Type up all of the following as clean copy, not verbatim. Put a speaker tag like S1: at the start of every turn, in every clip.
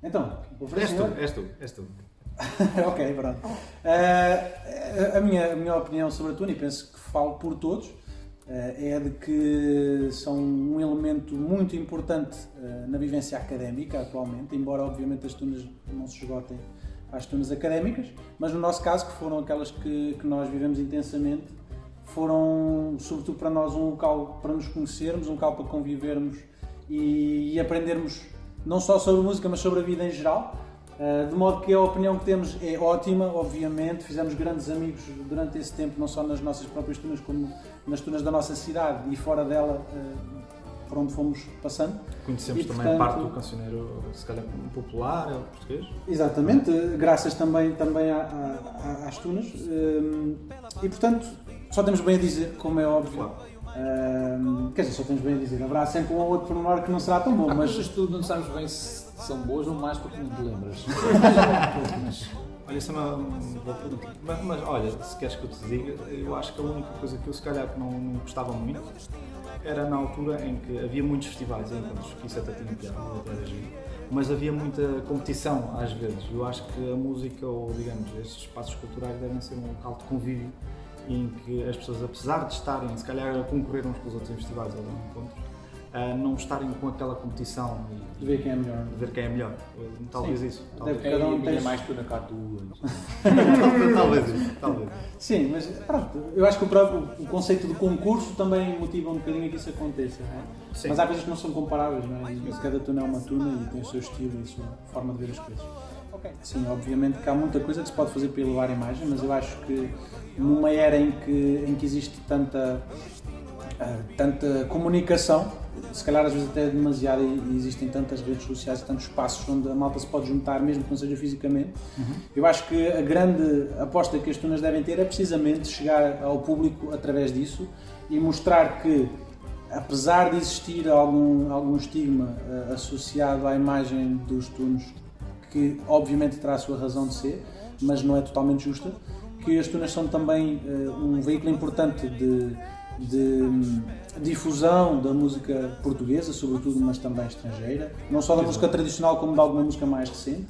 S1: Então,
S2: És tu.
S1: Ok, pronto. A minha opinião sobre a tuna, e penso que falo por todos, é de que são um elemento muito importante na vivência académica atualmente, embora obviamente as tunas não se esgotem às tunas académicas, mas no nosso caso, que foram aquelas que nós vivemos intensamente, foram sobretudo para nós um local para nos conhecermos, um local para convivermos e aprendermos não só sobre música, mas sobre a vida em geral. De modo que a opinião que temos é ótima, obviamente, fizemos grandes amigos durante esse tempo, não só nas nossas próprias tunas, como nas tunas da nossa cidade e fora dela, por onde fomos passando.
S2: Conhecemos e, também parte do cancioneiro, se calhar, popular, português?
S1: Exatamente, graças também às tunas. E, portanto, só temos bem a dizer, como é óbvio. Claro. Quer dizer, só temos bem a dizer, haverá sempre um ou outro pormenor que não será tão bom, mas
S3: tu não sabes bem se são boas ou mais porque não te lembras.
S2: Olha, isso é uma boa pergunta. Mas olha, se queres que eu te diga, eu acho que a única coisa que eu se calhar que não gostava muito era na altura em que havia muitos festivais em encontros, que isso até tinha piada, mas havia muita competição às vezes. Eu acho que a música, ou digamos, estes espaços culturais devem ser um local de convívio em que as pessoas, apesar de estarem, se calhar, a concorrer uns com os outros em festivais ou em encontros, não estarem com aquela competição
S1: de ver quem é melhor.
S2: De ver quem é melhor. Talvez isso.
S3: Talvez. Cada um tem mais tu na cara do
S2: Talvez isso. Talvez.
S1: Sim, mas pronto, eu acho que o conceito de concurso também motiva um bocadinho a que isso aconteça, não é? Sim. Mas há coisas que não são comparáveis, não é? E cada tuna é uma tuna e tem o seu estilo e a sua forma de ver as coisas. Sim, obviamente que há muita coisa que se pode fazer para elevar a imagem, mas eu acho que numa era em que existe tanta comunicação, se calhar às vezes até demasiado, e existem tantas redes sociais e tantos espaços onde a malta se pode juntar, mesmo que não seja fisicamente, eu acho que a grande aposta que as tunas devem ter é precisamente chegar ao público através disso e mostrar que, apesar de existir algum estigma associado à imagem dos tunos, que obviamente terá a sua razão de ser, mas não é totalmente justa, que as tunas são também um veículo importante de difusão da música portuguesa, sobretudo, mas também estrangeira, não só da música tradicional como de alguma música mais recente,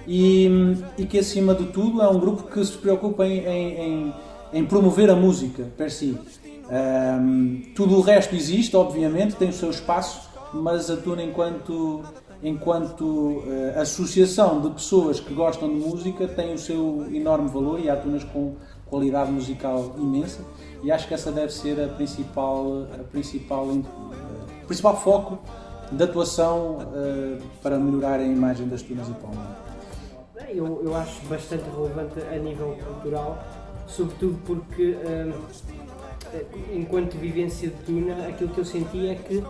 S1: e que acima de tudo é um grupo que se preocupa em promover a música per si. Tudo o resto existe, obviamente, tem o seu espaço, mas a tuna enquanto associação de pessoas que gostam de música tem o seu enorme valor, e há tunas com qualidade musical imensa, e acho que essa deve ser o principal foco de atuação para melhorar a imagem das tunas e palmas.
S4: Eu acho bastante relevante a nível cultural, sobretudo porque enquanto vivência de tuna, aquilo que eu senti é que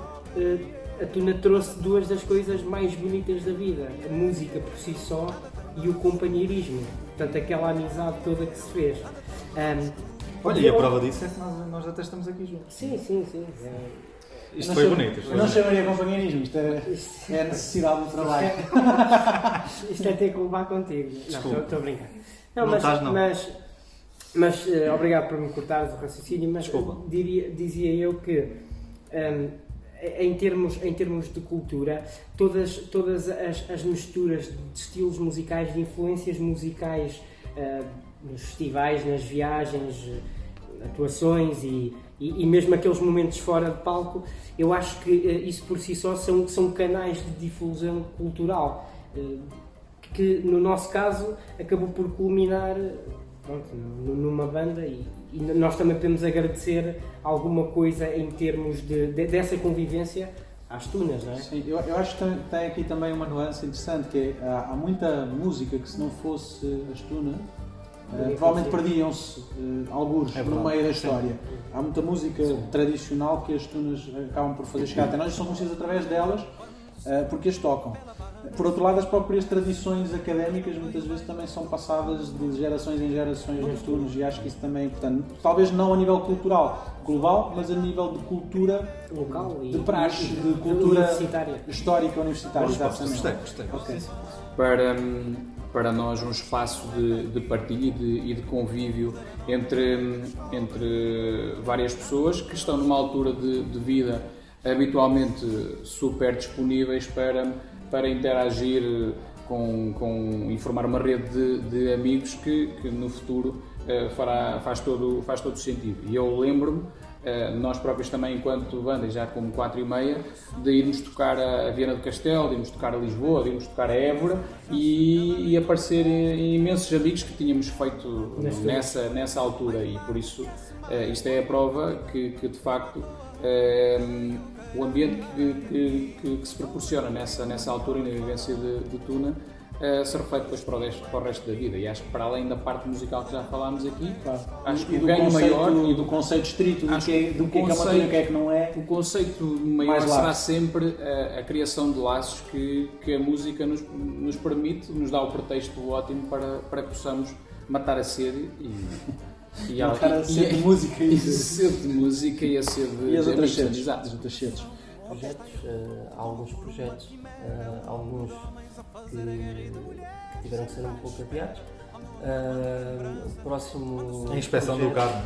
S4: a tuna trouxe duas das coisas mais bonitas da vida, a música por si só e o companheirismo, portanto aquela amizade toda que se fez.
S2: Olha, e a prova disso é que nós até estamos aqui juntos.
S4: Sim.
S2: Isto foi bonito.
S1: Eu não chamaria companheirismo, isto é a necessidade do trabalho.
S4: Isto é ter que levar contigo.
S2: Desculpa.
S4: Não, estou a brincar. Mas obrigado por me cortares o raciocínio, mas dizia eu que em termos de cultura, todas as misturas de estilos musicais, de influências musicais nos festivais, nas viagens, atuações e mesmo aqueles momentos fora de palco, eu acho que isso por si só são canais de difusão cultural, que no nosso caso acabou por culminar numa banda, e nós também podemos agradecer alguma coisa em termos dessa convivência às tunas, não é?
S1: Sim, eu acho que tem aqui também uma nuance interessante, que é, há muita música que, se não fosse as tunas, provavelmente perdiam-se algures no meio da história. Há muita música tradicional que as tunas acabam por fazer chegar até nós e são conhecidas através delas, porque as tocam. Por outro lado, as próprias tradições académicas muitas vezes também são passadas de gerações em gerações nos turnos, e acho que isso também é importante. Talvez não a nível cultural global, mas a nível de cultura
S4: local,
S1: de praxe, de cultura histórica universitária.
S2: Gostei.
S1: Okay.
S3: Para nós, um espaço de partilha e de convívio entre várias pessoas que estão numa altura de vida habitualmente super disponíveis para interagir e formar uma rede de amigos que no futuro faz todo o sentido. E eu lembro-me, nós próprios também, enquanto banda, já como 4:30, de irmos tocar a Viana do Castelo, de irmos tocar a Lisboa, de irmos tocar a Évora e aparecer imensos amigos que tínhamos feito nessa altura, e por isso isto é a prova que de facto o ambiente que se proporciona nessa altura e na vivência de Tuna se reflete depois para o resto da vida. E acho que, para além da parte musical que já falámos aqui,
S1: claro,
S3: acho que o ganho maior
S1: e do conceito estrito do que é Camatunha e o que é que não é,
S3: o conceito maior será sempre a criação de laços que a música nos permite, nos dá o pretexto ótimo para que possamos matar a sede e
S1: a sede de música
S3: e a sede de música e a sede
S1: e as
S3: de
S1: outras sedes.
S3: exato.
S1: As outras sedes.
S5: Há alguns projetos, alguns que tiveram que ser um pouco adiados. O próximo.
S2: A inspeção
S5: projeto...
S2: do carro.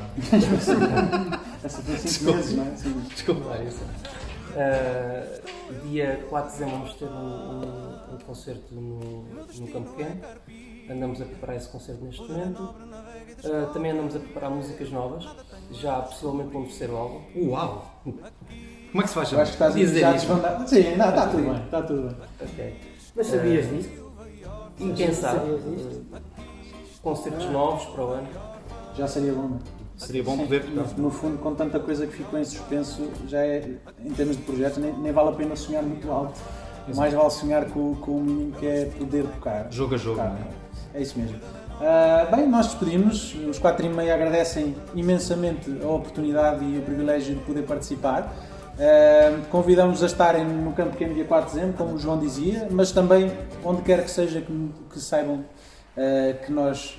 S1: Essa foi 5 meses, não é? Sim.
S2: Desculpa.
S5: Dia 4 de dezembro vamos ter um concerto no Campo Pequeno. Andamos a preparar esse concerto neste momento. Também andamos a preparar músicas novas, já possivelmente para um terceiro álbum.
S2: Uau! Como é que se faz?
S1: Eu acho que estás a desvendar. Sim, está tudo bem, está tudo bem.
S5: Ok.
S4: Mas sabias disso?
S5: E quem sabe, concertos novos para o ano.
S1: Já seria bom, não é?
S2: Seria bom poder tocar.
S1: No fundo, com tanta coisa que ficou em suspenso, já é, em termos de projetos, nem vale a pena sonhar muito alto. Mais vale sonhar com o mínimo, que é poder tocar.
S2: Jogo a jogo.
S1: Tocar. É isso mesmo. Bem, nós despedimos. Os 4:30 agradecem imensamente a oportunidade e o privilégio de poder participar. Convidamos a estarem no Campo Pequeno dia 4 de dezembro, como o João dizia, mas também onde quer que seja que saibam que nós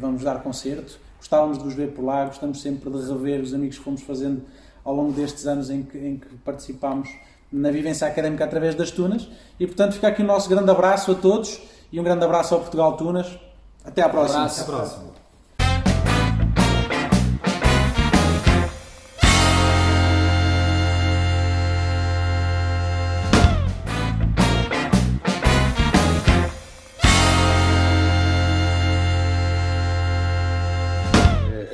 S1: vamos dar concerto. Gostávamos de vos ver por lá, gostamos sempre de rever os amigos que fomos fazendo ao longo destes anos em que participámos na vivência académica através das Tunas, e portanto fica aqui o nosso grande abraço a todos e um grande abraço ao Portugal Tunas. Até à próxima.
S3: Até à próxima.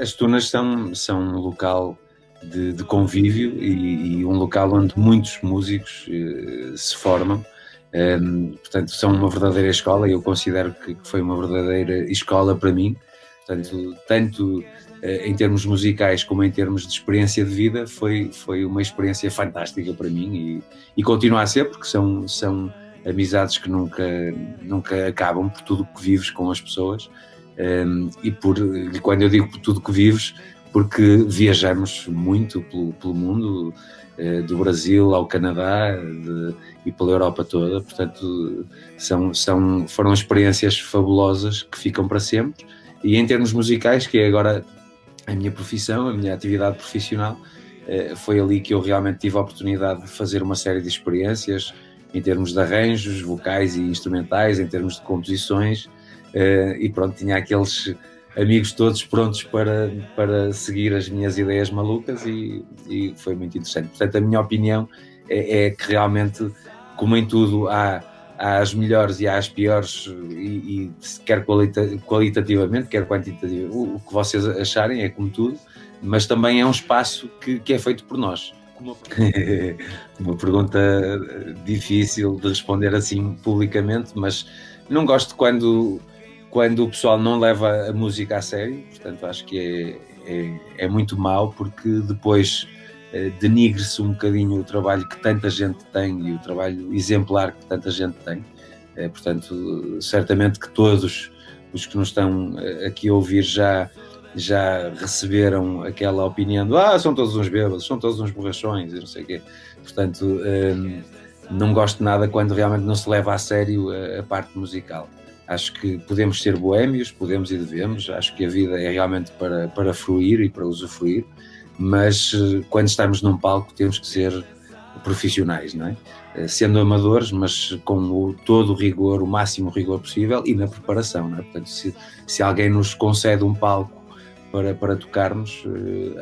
S6: As Tunas são um local de convívio e um local onde muitos músicos se formam. Portanto, são uma verdadeira escola, e eu considero que foi uma verdadeira escola para mim. Portanto, tanto em termos musicais como em termos de experiência de vida, foi uma experiência fantástica para mim e continua a ser, porque são amizades que nunca acabam, por tudo que vives com as pessoas. E quando eu digo por tudo que vives, porque viajamos muito pelo mundo, do Brasil ao Canadá e pela Europa toda. Portanto, foram experiências fabulosas que ficam para sempre. E em termos musicais, que é agora a minha profissão, a minha atividade profissional, foi ali que eu realmente tive a oportunidade de fazer uma série de experiências em termos de arranjos vocais e instrumentais, em termos de composições. E pronto, tinha aqueles amigos todos prontos para seguir as minhas ideias malucas, e foi muito interessante. Portanto, a minha opinião é que realmente, como em tudo, há as melhores e há as piores, e quer qualitativamente, quer quantitativamente, o que vocês acharem é como tudo, mas também é um espaço que é feito por nós. Uma pergunta difícil de responder assim publicamente, mas não gosto quando o pessoal não leva a música a sério. Portanto, acho que é muito mau, porque depois denigre-se um bocadinho o trabalho que tanta gente tem e o trabalho exemplar que tanta gente tem. Portanto, certamente que todos os que nos estão aqui a ouvir já receberam aquela opinião de são todos uns bêbados, são todos uns borrachões e não sei o quê. Portanto, não gosto nada quando realmente não se leva a sério a parte musical. Acho que podemos ser boémios, podemos e devemos. Acho que a vida é realmente para fruir e para usufruir, mas quando estamos num palco temos que ser profissionais, não é? Sendo amadores, mas com todo o rigor, o máximo rigor possível, e na preparação, não é? Portanto, se alguém nos concede um palco para tocarmos,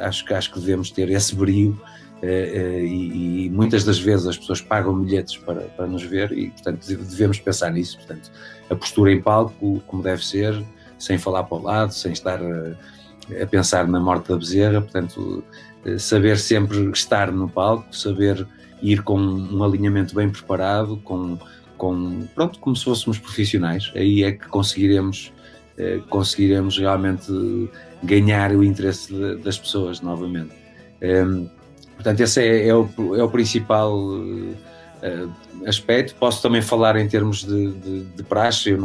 S6: acho que devemos ter esse brio e muitas das vezes as pessoas pagam bilhetes para nos ver e, portanto, devemos pensar nisso. Portanto, a postura em palco, como deve ser, sem falar para o lado, sem estar a pensar na morte da bezerra, portanto, saber sempre estar no palco, saber ir com um alinhamento bem preparado, pronto, como se fôssemos profissionais. Aí é que conseguiremos realmente ganhar o interesse das pessoas novamente. Portanto, esse é o principal aspecto. Posso também falar em termos de praxe.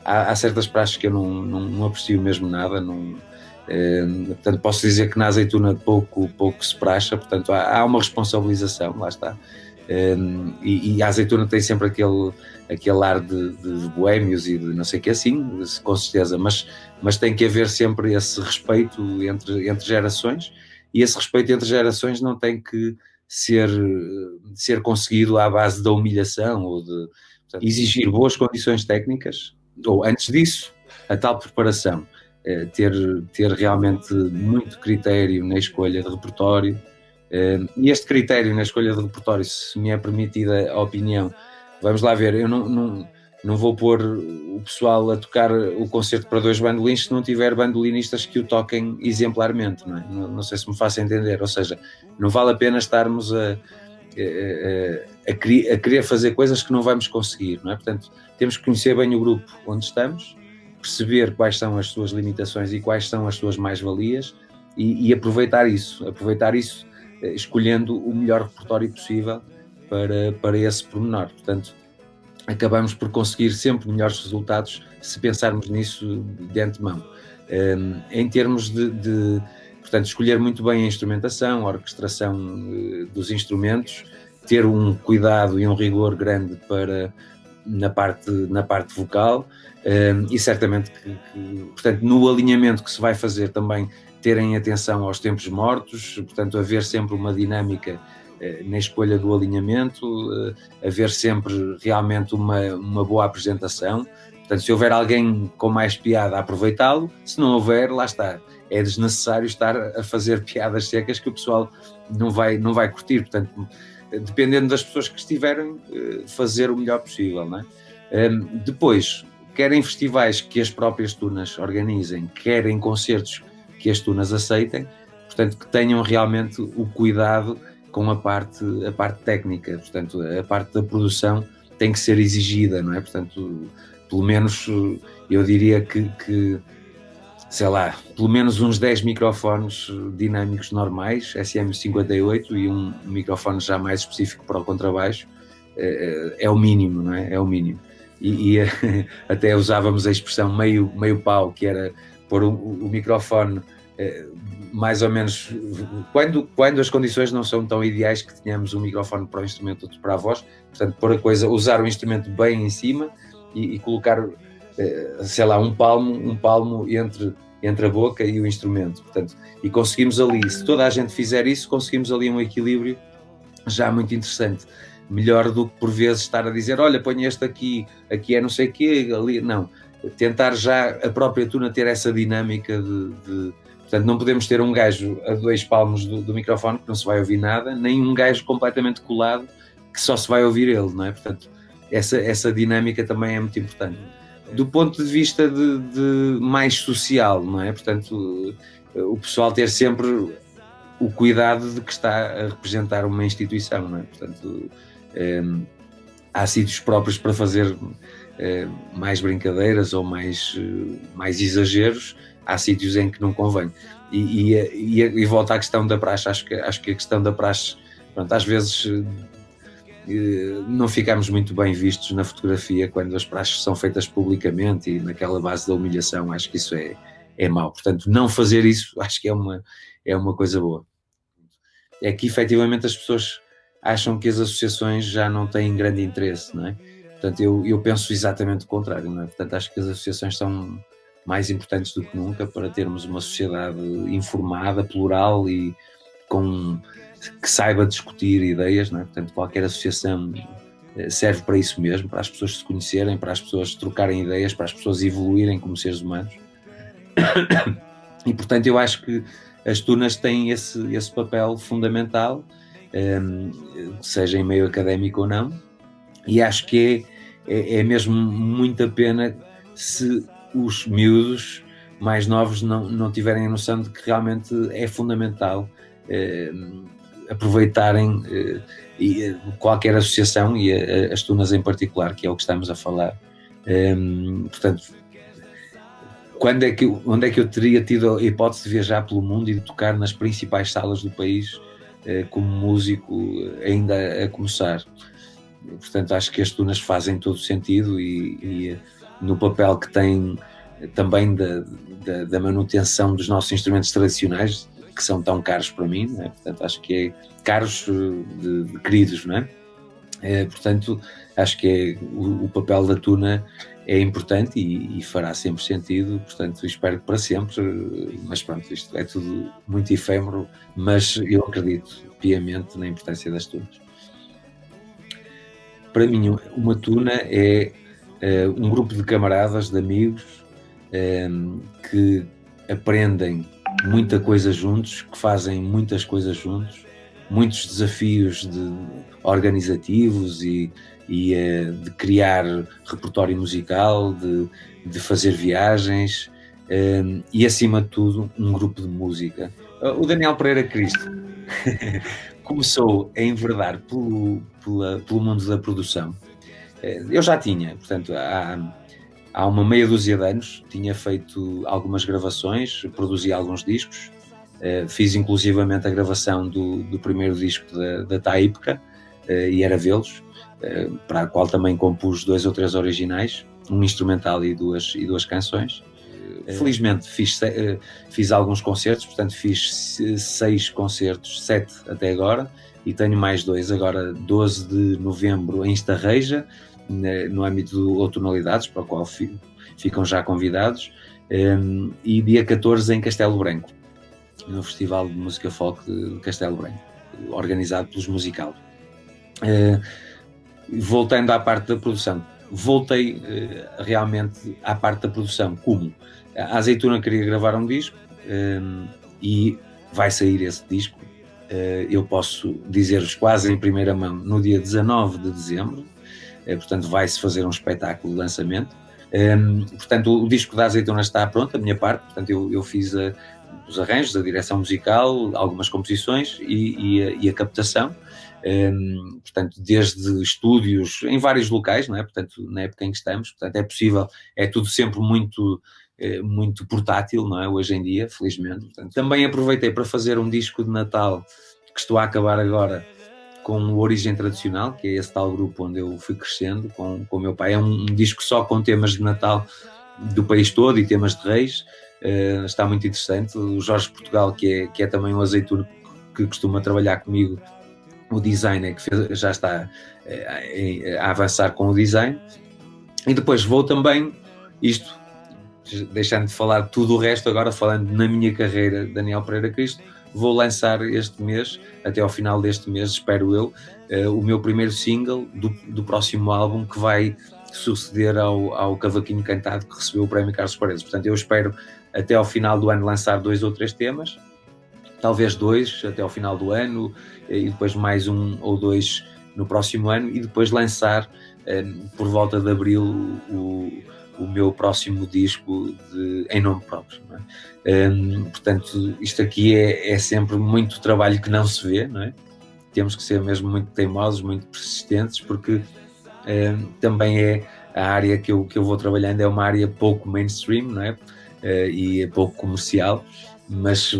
S6: Há certas praxes que eu não aprecio mesmo nada. Portanto, posso dizer que na azeituna pouco se praxa. Portanto, há uma responsabilização, lá está. E a azeituna tem sempre aquele ar de boémios e de não sei o que assim, com certeza, mas tem que haver sempre esse respeito entre gerações, e esse respeito entre gerações não tem que ser conseguido à base da humilhação ou portanto, exigir boas condições técnicas, ou antes disso, a tal preparação, ter realmente muito critério na escolha de repertório. E este critério na escolha de repertório, se me é permitida a opinião, vamos lá ver, eu não vou pôr o pessoal a tocar o concerto para 2 bandolins se não tiver bandolinistas que o toquem exemplarmente, não é? Não sei se me faço entender, ou seja, não vale a pena estarmos a querer fazer coisas que não vamos conseguir, não é? Portanto, temos que conhecer bem o grupo onde estamos, perceber quais são as suas limitações e quais são as suas mais-valias e aproveitar isso, escolhendo o melhor repertório possível para esse pormenor. Portanto, acabamos por conseguir sempre melhores resultados se pensarmos nisso de antemão. Em termos portanto, escolher muito bem a instrumentação, a orquestração dos instrumentos, ter um cuidado e um rigor grande na parte vocal, e certamente que, portanto, no alinhamento que se vai fazer também, terem atenção aos tempos mortos, portanto, haver sempre uma dinâmica na escolha do alinhamento, haver sempre realmente uma boa apresentação. Portanto, se houver alguém com mais piada, aproveitá-lo. Se não houver, lá está. É desnecessário estar a fazer piadas secas que o pessoal não vai curtir. Portanto, dependendo das pessoas que estiverem, fazer o melhor possível, não é? Depois, quer em festivais que as próprias tunas organizem, quer em concertos que as tunas aceitem, portanto, que tenham realmente o cuidado com a parte técnica. Portanto, a parte da produção tem que ser exigida, não é? Portanto, pelo menos eu diria que sei lá, pelo menos uns 10 microfones dinâmicos normais, SM58, e um microfone já mais específico para o contrabaixo, é o mínimo, não é? É o mínimo. E até usávamos a expressão meio pau, que era pôr o microfone mais ou menos, quando as condições não são tão ideais, que tenhamos um microfone para o instrumento, outro para a voz, portanto, pôr a coisa, usar o instrumento bem em cima e colocar, sei lá, um palmo entre a boca e o instrumento, portanto, e conseguimos ali, se toda a gente fizer isso, conseguimos ali um equilíbrio já muito interessante, melhor do que por vezes estar a dizer, olha, põe este aqui é não sei o quê, ali, não, tentar já a própria tuna ter essa dinâmica portanto, não podemos ter um gajo a 2 palmos do microfone que não se vai ouvir nada, nem um gajo completamente colado que só se vai ouvir ele, não é? Portanto, essa dinâmica também é muito importante. Do ponto de vista de mais social, não é? Portanto, o pessoal ter sempre o cuidado de que está a representar uma instituição, não é? Portanto, há sítios próprios para fazer mais brincadeiras ou mais exageros, há sítios em que não convém. E volta à questão da praxe, acho que a questão da praxe, pronto, às vezes não ficamos muito bem vistos na fotografia quando as praxes são feitas publicamente e naquela base da humilhação. Acho que isso é mau. Portanto, não fazer isso acho que é uma coisa boa. É que efetivamente as pessoas acham que as associações já não têm grande interesse, não é? Portanto, eu penso exatamente o contrário, não é? Portanto, acho que as associações são mais importantes do que nunca para termos uma sociedade informada, plural e que saiba discutir ideias, não é? Portanto, qualquer associação serve para isso mesmo, para as pessoas se conhecerem, para as pessoas trocarem ideias, para as pessoas evoluírem como seres humanos. E, portanto, eu acho que as tunas têm esse papel fundamental, seja em meio académico ou não, e acho que é mesmo muita pena se os miúdos mais novos não tiverem a noção de que realmente é fundamental aproveitarem qualquer associação, e as tunas em particular, que é o que estamos a falar. Portanto, onde é que eu teria tido a hipótese de viajar pelo mundo e de tocar nas principais salas do país como músico ainda a começar? Portanto, acho que as tunas fazem todo o sentido, e no papel que têm também da manutenção dos nossos instrumentos tradicionais, que são tão caros para mim, não é? Portanto, acho que é caros de queridos, não é? Portanto, acho que o papel da tuna é importante e fará sempre sentido, portanto, espero que para sempre, mas pronto, isto é tudo muito efêmero, mas eu acredito piamente na importância das tunas. Para mim, uma tuna é um grupo de camaradas, de amigos, que aprendem muita coisa juntos, que fazem muitas coisas juntos, muitos desafios organizativos e de criar repertório musical, de fazer viagens, e acima de tudo um grupo de música. O Daniel Pereira Cristo começou a enverdar pelo mundo da produção. Eu já tinha, portanto, há uma meia dúzia de anos, tinha feito algumas gravações, produzi alguns discos, fiz inclusivamente a gravação do primeiro disco da Taípica, e era Vê-los, para a qual também compus 2 ou 3 originais, um instrumental e duas canções. Felizmente fiz alguns concertos, portanto fiz 6 concertos, 7 até agora, e tenho mais 2 agora, 12 de novembro em Estarreja, no âmbito do Outonalidades, para o qual ficam já convidados, e dia 14 em Castelo Branco, no Festival de Música Folk de Castelo Branco, organizado pelos Musical. Voltando à parte da produção, voltei realmente à parte da produção. Como? A Azeitona queria gravar um disco, e vai sair esse disco, eu posso dizer-vos quase em primeira mão, no dia 19 de dezembro, portanto vai-se fazer um espetáculo de lançamento. Portanto, o disco da Azeitona está pronto, a minha parte, portanto eu fiz os arranjos, a direção musical, algumas composições e a captação. Portanto, desde estúdios em vários locais, não é? Portanto, na época em que estamos, portanto, é possível, é tudo sempre muito portátil, não é? Hoje em dia, felizmente. Portanto, também aproveitei para fazer um disco de Natal que estou a acabar agora com o Origem Tradicional, que é esse tal grupo onde eu fui crescendo com o meu pai. É um disco só com temas de Natal do país todo e temas de reis. Está muito interessante. O Jorge Portugal, que é também um azeituno que costuma trabalhar comigo, o designer, que já está a avançar com o design. E depois vou também, deixando de falar tudo o resto, agora falando na minha carreira, Daniel Pereira Cristo, vou lançar este mês, até ao final deste mês, espero eu, o meu primeiro single do próximo álbum, que vai suceder ao Cavaquinho Cantado, que recebeu o prémio Carlos Paredes. Portanto, eu espero até ao final do ano lançar 2 ou 3 temas, talvez 2 até ao final do ano, e depois mais 1 ou 2 no próximo ano, e depois lançar por volta de abril o meu próximo disco em nome próprio, não é? Portanto, isto aqui é sempre muito trabalho que não se vê, não é? Temos que ser mesmo muito teimosos, muito persistentes, porque também é a área que eu vou trabalhando, é uma área pouco mainstream, não é? E é pouco comercial, mas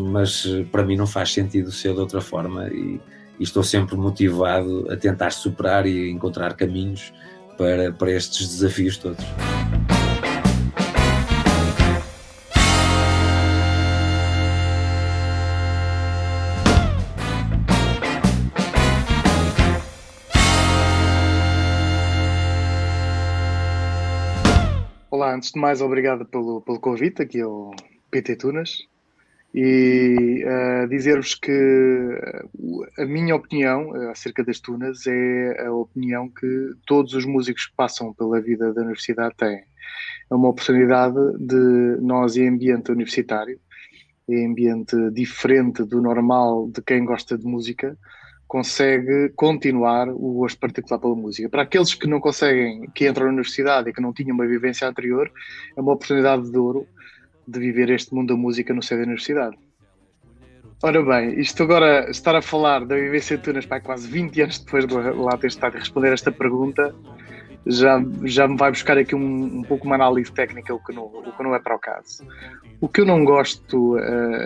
S6: para mim não faz sentido ser de outra forma, e estou sempre motivado a tentar superar e encontrar caminhos para estes desafios todos.
S7: Olá, antes de mais, obrigado pelo convite aqui ao PT Tunas, e dizer-vos que a minha opinião acerca das tunas é a opinião que todos os músicos que passam pela vida da universidade têm. É uma oportunidade de nós, em ambiente universitário, em ambiente diferente do normal de quem gosta de música, consegue continuar o gosto particular pela música. Para aqueles que não conseguem, que entram na universidade e que não tinham uma vivência anterior, é uma oportunidade de ouro de viver este mundo da música no seio da universidade. Ora bem, isto agora, estar a falar da vivência de Tunas, quase 20 anos depois de lá ter estado a responder esta pergunta, já me vai buscar aqui um pouco uma análise técnica, o que não é para o caso. O que eu não gosto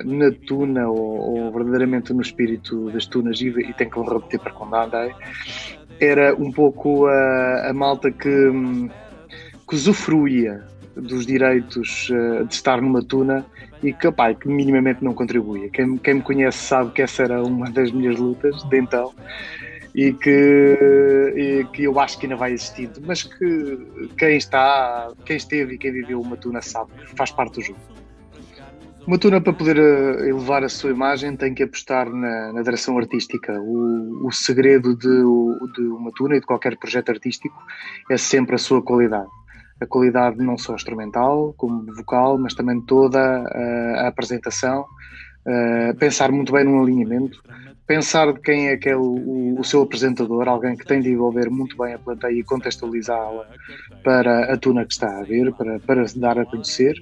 S7: na Tuna, ou verdadeiramente no espírito das Tunas, e tenho que repetir para quando andei, era um pouco a malta que usufruía dos direitos de estar numa Tuna e que minimamente não contribuía. Quem me conhece sabe que essa era uma das minhas lutas de então, e que eu acho que ainda vai existindo, mas que quem esteve e quem viveu uma Tuna sabe que faz parte do jogo. Uma Tuna, para poder elevar a sua imagem, tem que apostar na direção artística. O segredo de uma Tuna e de qualquer projeto artístico é sempre a sua qualidade. A qualidade não só instrumental, como vocal, mas também toda a apresentação. Pensar muito bem num alinhamento, pensar de quem é que é o seu apresentador, alguém que tem de envolver muito bem a plateia e contextualizá-la para a Tuna que está a ver, para se dar a conhecer,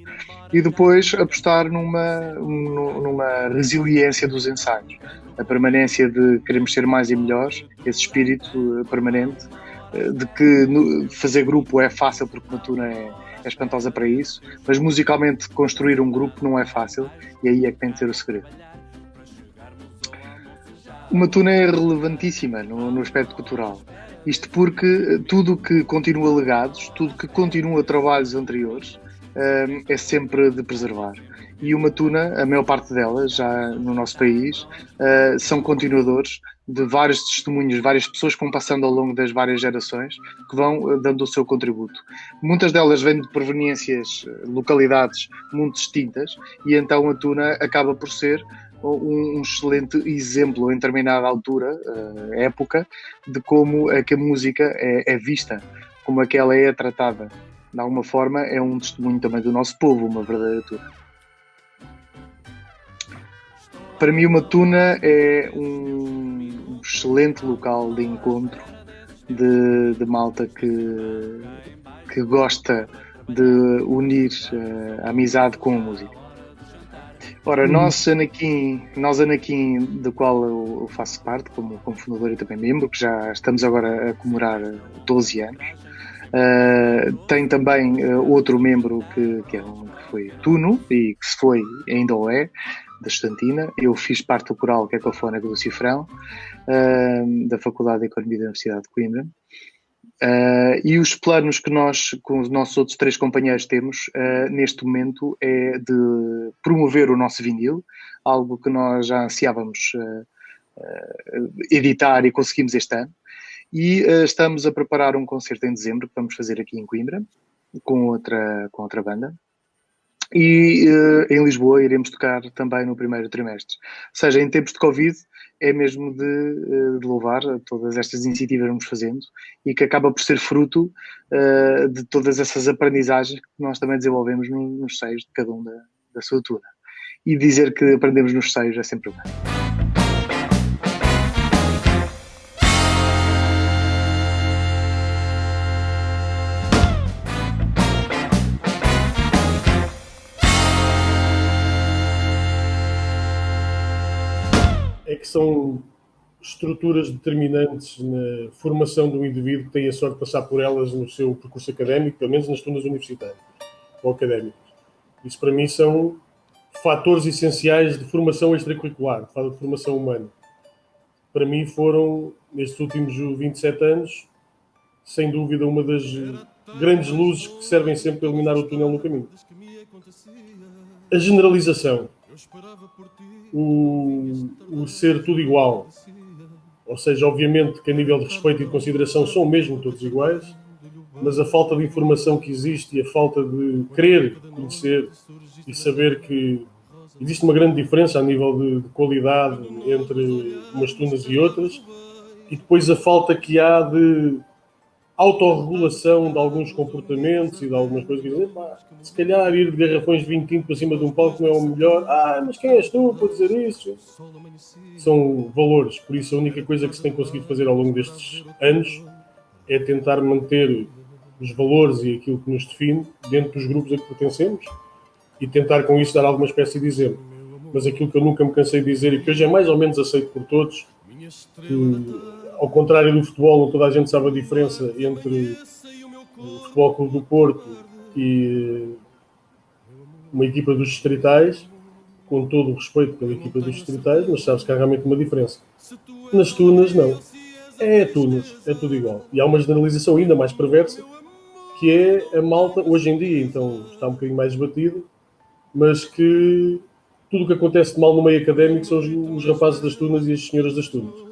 S7: e depois apostar numa resiliência dos ensaios, a permanência de queremos ser mais e melhores, esse espírito permanente, de que fazer grupo é fácil porque uma Tuna é espantosa para isso, mas musicalmente construir um grupo não é fácil, e aí é que tem de ser o segredo. Uma Tuna é relevantíssima no aspecto cultural. Isto porque tudo que continua legados, tudo que continua trabalhos anteriores, é sempre de preservar. E uma Tuna, a maior parte delas, já no nosso país, são continuadores de vários testemunhos, várias pessoas que vão passando ao longo das várias gerações, que vão dando o seu contributo. Muitas delas vêm de proveniências, localidades muito distintas, e então a Tuna acaba por ser um excelente exemplo em determinada altura, época, de como é que a música é vista, como é que ela é tratada. De alguma forma é um testemunho também do nosso povo, uma verdadeira Tuna. Para mim uma Tuna é um excelente local de encontro de malta que gosta de unir a amizade com a música. Ora, nós Anakin, do qual eu faço parte como fundador e também membro, que já estamos agora a comemorar 12 anos, tem também outro membro que foi Tuno e que se foi, ainda o é, da Estantina. Eu fiz parte do coral Cacofónico do Cifrão, da Faculdade de Economia da Universidade de Coimbra. E os planos que nós, com os nossos outros 3 companheiros, temos neste momento é de promover o nosso vinil, algo que nós já ansiávamos editar e conseguimos este ano. E estamos a preparar um concerto em dezembro que vamos fazer aqui em Coimbra, com outra banda. E em Lisboa iremos tocar também no primeiro trimestre. Ou seja, em tempos de Covid, é mesmo de louvar todas estas iniciativas que vamos fazendo e que acaba por ser fruto de todas essas aprendizagens que nós também desenvolvemos nos seios de cada um da sua Tuna. E dizer que aprendemos nos seios é sempre bom.
S8: É que são estruturas determinantes na formação de um indivíduo que tem a sorte de passar por elas no seu percurso académico, pelo menos nas turmas universitárias ou académicas. Isso para mim são fatores essenciais de formação extracurricular, de formação humana. Para mim foram, nestes últimos 27 anos, sem dúvida uma das grandes luzes que servem sempre para iluminar o túnel no caminho. A generalização. O ser tudo igual, ou seja, obviamente que a nível de respeito e de consideração são mesmo todos iguais, mas a falta de informação que existe e a falta de querer conhecer e saber que existe uma grande diferença a nível de qualidade entre umas tunas e outras, e depois a falta que há de autorregulação de alguns comportamentos e de algumas coisas que dizem, pá, se calhar ir de garrafões de vinho tinto para cima de um palco não é o melhor. Mas quem és tu para dizer isso? São valores, por isso a única coisa que se tem conseguido fazer ao longo destes anos é tentar manter os valores e aquilo que nos define dentro dos grupos a que pertencemos e tentar com isso dar alguma espécie de exemplo. Mas aquilo que eu nunca me cansei de dizer e que hoje é mais ou menos aceito por todos, que ao contrário do futebol, onde toda a gente sabe a diferença entre o Futebol Clube do Porto e uma equipa dos distritais, com todo o respeito pela equipa dos distritais, mas sabes que há realmente uma diferença. Nas Tunas, não. É Tunas, é tudo igual. E há uma generalização ainda mais perversa, que é a malta, hoje em dia, então está um bocadinho mais esbatido, mas que tudo o que acontece de mal no meio académico são os rapazes das Tunas e as senhoras das Tunas.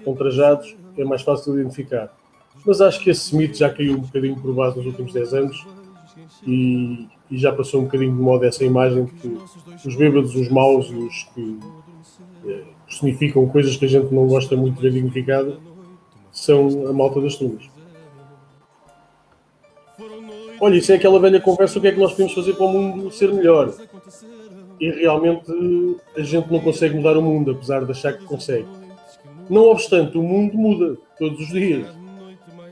S8: Com trajados é mais fácil de identificar. Mas acho que esse mito já caiu um bocadinho por base nos últimos 10 anos e já passou um bocadinho de moda essa imagem de que os bêbados, os maus e os que personificam coisas que a gente não gosta muito de ver dignificado são a malta das Tunas. Olha, isso é aquela velha conversa, o que é que nós podemos fazer para o mundo ser melhor? E realmente a gente não consegue mudar o mundo, apesar de achar que consegue. Não obstante, o mundo muda todos os dias.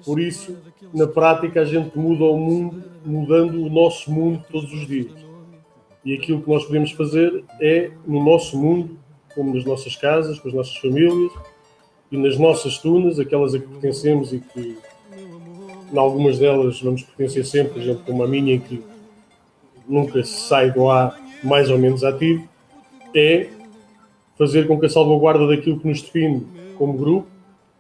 S8: Por isso, na prática, a gente muda o mundo, mudando o nosso mundo todos os dias. E aquilo que nós podemos fazer é, no nosso mundo, como nas nossas casas, com as nossas famílias, e nas nossas tunas, aquelas a que pertencemos e que, em algumas delas, vamos pertencer sempre, por exemplo, como a minha, em que nunca se sai do ar mais ou menos ativo, é fazer com que a salvaguarda daquilo que nos define como grupo,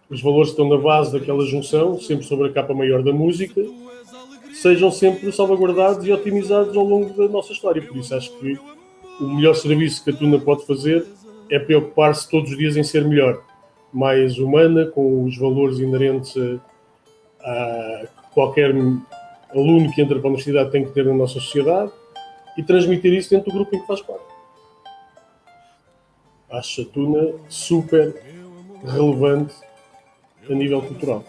S8: os valores que estão na base daquela junção, sempre sobre a capa maior da música, sejam sempre salvaguardados e otimizados ao longo da nossa história. Por isso acho que o melhor serviço que a Tuna pode fazer é preocupar-se todos os dias em ser melhor, mais humana, com os valores inerentes a qualquer aluno que entra para a universidade tem que ter na nossa sociedade e transmitir isso dentro do grupo em que faz parte. Acho a Tuna super relevante a nível cultural.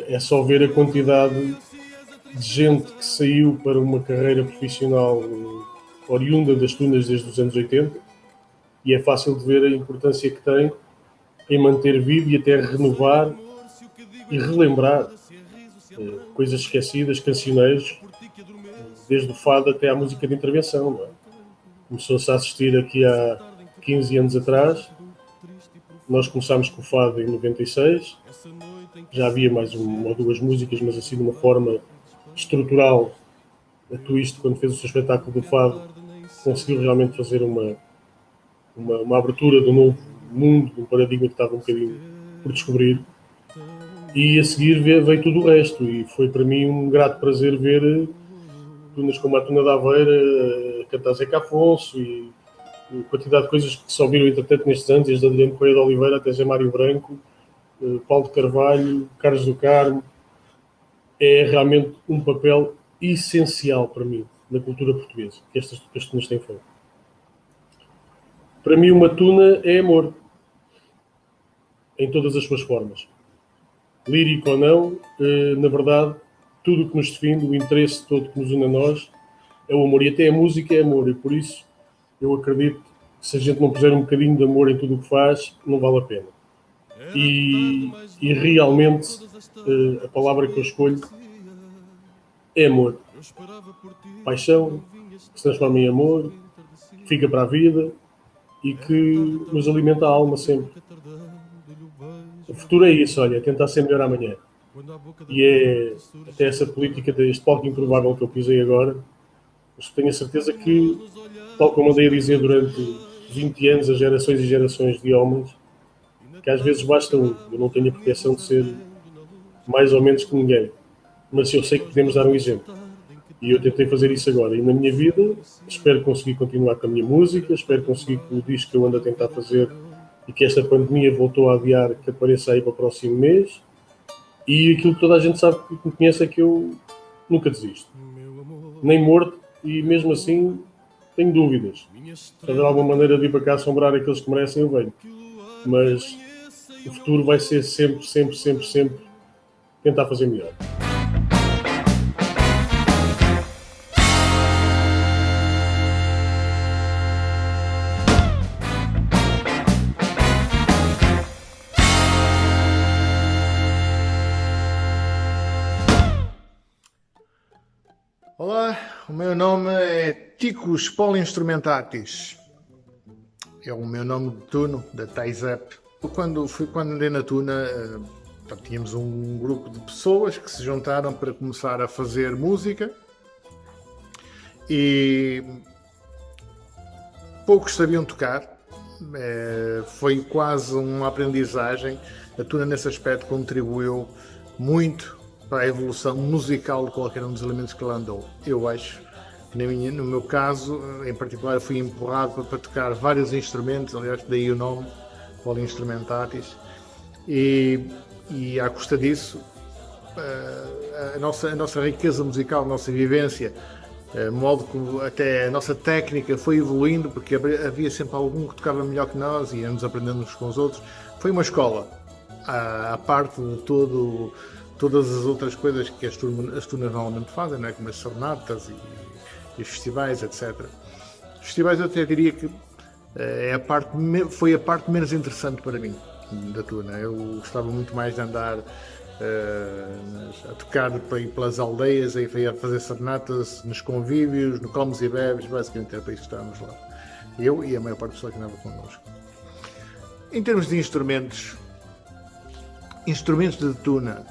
S8: É só ver a quantidade de gente que saiu para uma carreira profissional oriunda das Tunas desde os anos 80 e é fácil de ver a importância que tem em manter vivo e até renovar e relembrar coisas esquecidas, cancioneiros, desde o fado até à música de intervenção. Não é? Começou-se a assistir aqui há 15 anos atrás. Nós começámos com o fado em 96, já havia mais uma ou duas músicas, mas assim de uma forma estrutural. A Twist, quando fez o seu espetáculo do fado, conseguiu realmente fazer uma abertura de um novo mundo, de um paradigma que estava um bocadinho por descobrir. E a seguir veio tudo o resto, e foi para mim um grato prazer ver tunas como a Tuna da Aveira, cantar Zeca Afonso e a quantidade de coisas que só viram entretanto nestes anos, desde Adriano Coelho de Oliveira até Zé Mário Branco, Paulo de Carvalho, Carlos do Carmo. É realmente um papel essencial para mim na cultura portuguesa que estas tunas têm feito. Para mim uma tuna é amor em todas as suas formas, lírico ou não. Na verdade, tudo o que nos define, o interesse todo que nos une a nós é o amor, e até a música é amor, e por isso eu acredito que se a gente não puser um bocadinho de amor em tudo o que faz, não vale a pena. E realmente a palavra que eu escolho é amor. Paixão, que se transforma em amor, que fica para a vida e que nos alimenta a alma sempre. O futuro é isso, olha, é tentar ser melhor amanhã. E é até essa política deste palco improvável que eu pisei agora, mas tenho a certeza que, tal como andei a dizer durante 20 anos, as gerações e gerações de homens, que às vezes basta um. Eu não tenho a proteção de ser mais ou menos que ninguém, mas eu sei que podemos dar um exemplo. E eu tentei fazer isso agora. E na minha vida, espero conseguir continuar com a minha música, espero conseguir que o disco que eu ando a tentar fazer e que esta pandemia voltou a adiar, que apareça aí para o próximo mês. E aquilo que toda a gente sabe que me conhece é que eu nunca desisto. Nem morto, e mesmo assim tenho dúvidas. Se haver alguma maneira de vir para cá assombrar aqueles que merecem, eu venho. Mas o futuro vai ser sempre, sempre, sempre, sempre tentar fazer melhor.
S9: Olá, o meu nome é Ticos Polinstrumentatis. É o meu nome de Tuno, da TAISEP. Quando andei na Tuna, tínhamos um grupo de pessoas que se juntaram para começar a fazer música e poucos sabiam tocar. Foi quase uma aprendizagem. A Tuna, nesse aspecto, contribuiu muito para a evolução musical de qualquer um dos elementos que lá andou. Eu acho que no meu caso, em particular, fui empurrado para tocar vários instrumentos, aliás, daí o nome, Polinstrumentatis, e à custa disso, a nossa riqueza musical, a nossa vivência, o modo como até a nossa técnica foi evoluindo, porque havia sempre algum que tocava melhor que nós e íamos aprendendo uns com os outros. Foi uma escola, à parte de todas as outras coisas que as tunas normalmente fazem, não é? Como as serenatas e os festivais, etc. Os festivais eu até diria que foi a parte menos interessante para mim da tuna. Eu gostava muito mais de andar a tocar pelas aldeias, a fazer serenatas nos convívios, no comes e bebes, basicamente era para isso que estávamos lá. Eu e a maior parte da pessoa que andava connosco. Em termos de instrumentos de tuna,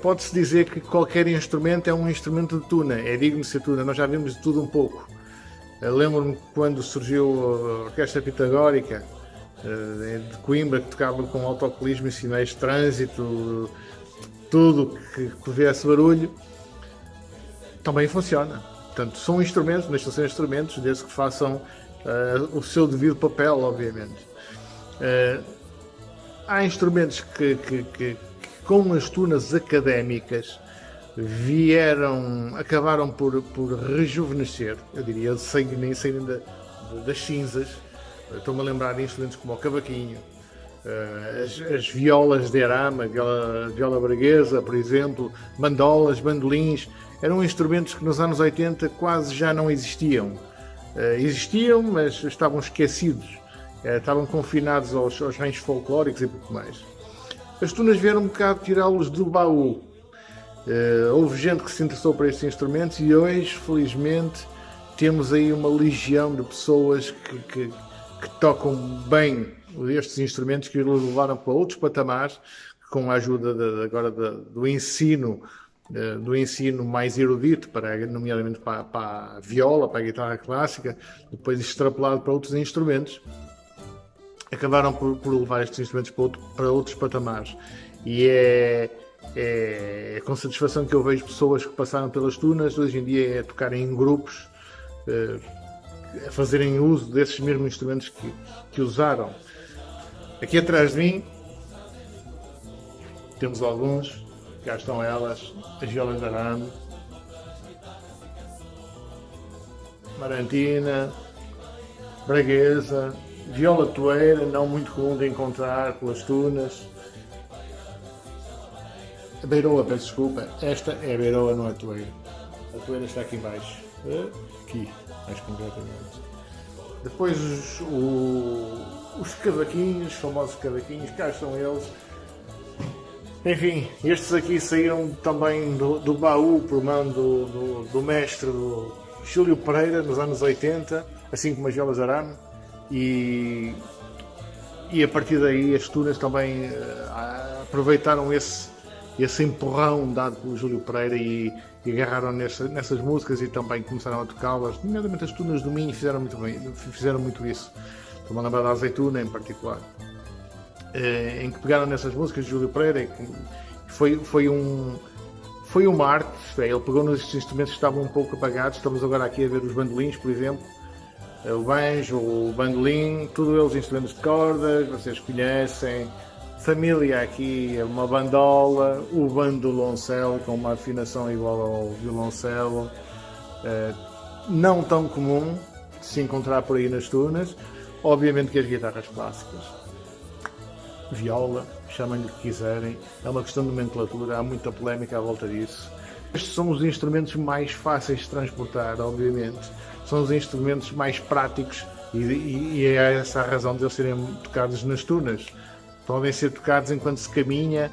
S9: pode-se dizer que qualquer instrumento é um instrumento de tuna, é digno de ser tuna. Nós já vimos de tudo um pouco. Lembro-me quando surgiu a Orquestra Pitagórica de Coimbra, que tocava com autocolismo e sinais de trânsito, tudo que tivesse barulho, também funciona. Portanto, são instrumentos, mas são instrumentos, desde que façam o seu devido papel, obviamente. Há instrumentos que com as tunas académicas acabaram por rejuvenescer, eu diria, nem saírem das cinzas. Estou-me a lembrar de instrumentos como o cavaquinho, as violas de arame, a viola braguesa, por exemplo, bandolas, bandolins, eram instrumentos que nos anos 80 quase já não existiam. Existiam, mas estavam esquecidos, estavam confinados aos ranchos folclóricos e pouco mais. As tunas vieram um bocado tirá-los do baú. Houve gente que se interessou por estes instrumentos e hoje, felizmente, temos aí uma legião de pessoas que tocam bem estes instrumentos, que os levaram para outros patamares, com a ajuda agora do ensino mais erudito, nomeadamente para a viola, para a guitarra clássica, depois extrapolado para outros instrumentos. Acabaram por levar estes instrumentos para outros patamares. E é com satisfação que eu vejo pessoas que passaram pelas tunas, hoje em dia, a tocarem em grupos, a fazerem uso desses mesmos instrumentos que usaram. Aqui atrás de mim temos alguns, cá estão elas, as violas de arame, marantina, braguesa, viola toeira, não muito comum de encontrar pelas tunas. A beiroa, peço desculpa, esta é a beiroa, não é a toeira. A toeira está aqui embaixo, aqui, mais concretamente. Depois os cavaquinhos, os famosos cavaquinhos, cá estão eles. Enfim, estes aqui saíram também do baú por mão do mestre do Júlio Pereira, nos anos 80, assim como as violas de arame. E a partir daí as tunas também aproveitaram esse empurrão dado pelo Júlio Pereira e agarraram nessas músicas e também começaram a tocá-las. Nomeadamente as tunas do Minho fizeram muito isso. Estou-me a lembrar da Azeituna em particular, em que pegaram nessas músicas de Júlio Pereira. Foi uma arte, ele pegou nos instrumentos que estavam um pouco apagados. Estamos agora aqui a ver os bandolins, por exemplo. O banjo, o bandolim, todos eles instrumentos de cordas, vocês conhecem. Família aqui, uma bandola, o bandoloncelo com uma afinação igual ao violoncelo. Não tão comum de se encontrar por aí nas tunas. Obviamente que as guitarras clássicas, viola, chamem-lhe o que quiserem, é uma questão de nomenclatura, há muita polémica à volta disso. Estes são os instrumentos mais fáceis de transportar, obviamente, são os instrumentos mais práticos e é essa a razão de eles serem tocados nas tunas. Podem ser tocados enquanto se caminha,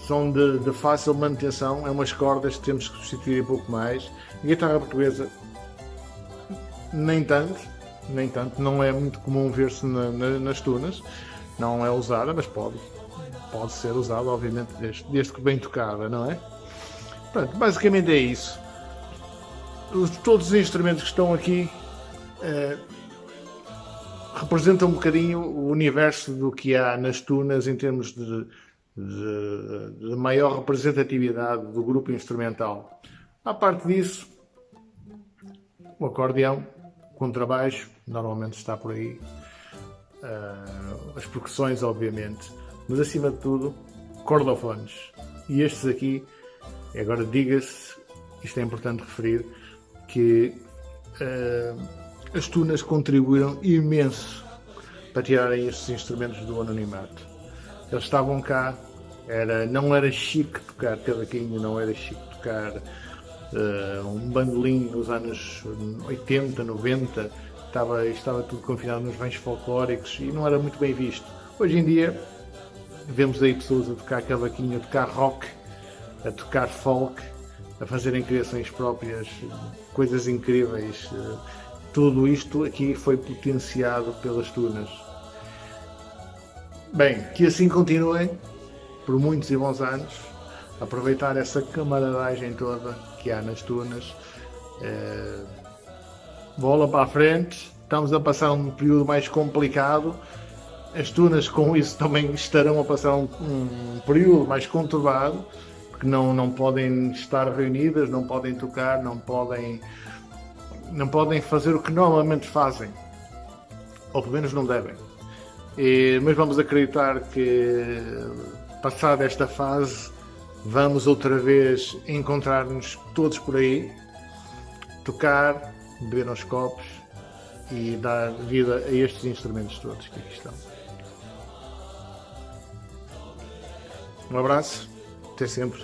S9: são de fácil manutenção, é umas cordas que temos que substituir um pouco mais. A guitarra portuguesa, nem tanto, não é muito comum ver-se nas tunas, não é usada, mas pode ser usada, obviamente, desde que bem tocada, não é? Portanto, basicamente é isso. Todos os instrumentos que estão aqui representam um bocadinho o universo do que há nas tunas em termos de maior representatividade do grupo instrumental. À parte disso, o acordeão, contrabaixo, normalmente está por aí, as percussões, obviamente, mas acima de tudo, cordofones. E estes aqui, agora diga-se, isto é importante referir, que as tunas contribuíram imenso para tirarem estes instrumentos do anonimato. Eles estavam cá, não era chique tocar cavaquinho, não era chique tocar um bandolim nos anos 80, 90, estava tudo confinado nos bens folclóricos e não era muito bem visto. Hoje em dia, vemos aí pessoas a tocar cavaquinho, a tocar rock, a tocar folk, a fazerem criações próprias, coisas incríveis. Tudo isto aqui foi potenciado pelas tunas. Bem, que assim continuem por muitos e bons anos, aproveitar essa camaradagem toda que há nas tunas. Bola para a frente, estamos a passar um período mais complicado. As tunas com isso também estarão a passar um período mais conturbado, porque não podem estar reunidas, não podem tocar, não podem fazer o que normalmente fazem, ou pelo menos não devem. Mas vamos acreditar que, passada esta fase, vamos outra vez encontrar-nos todos por aí, tocar, beber uns copos e dar vida a estes instrumentos todos que aqui estão. Um abraço, até sempre.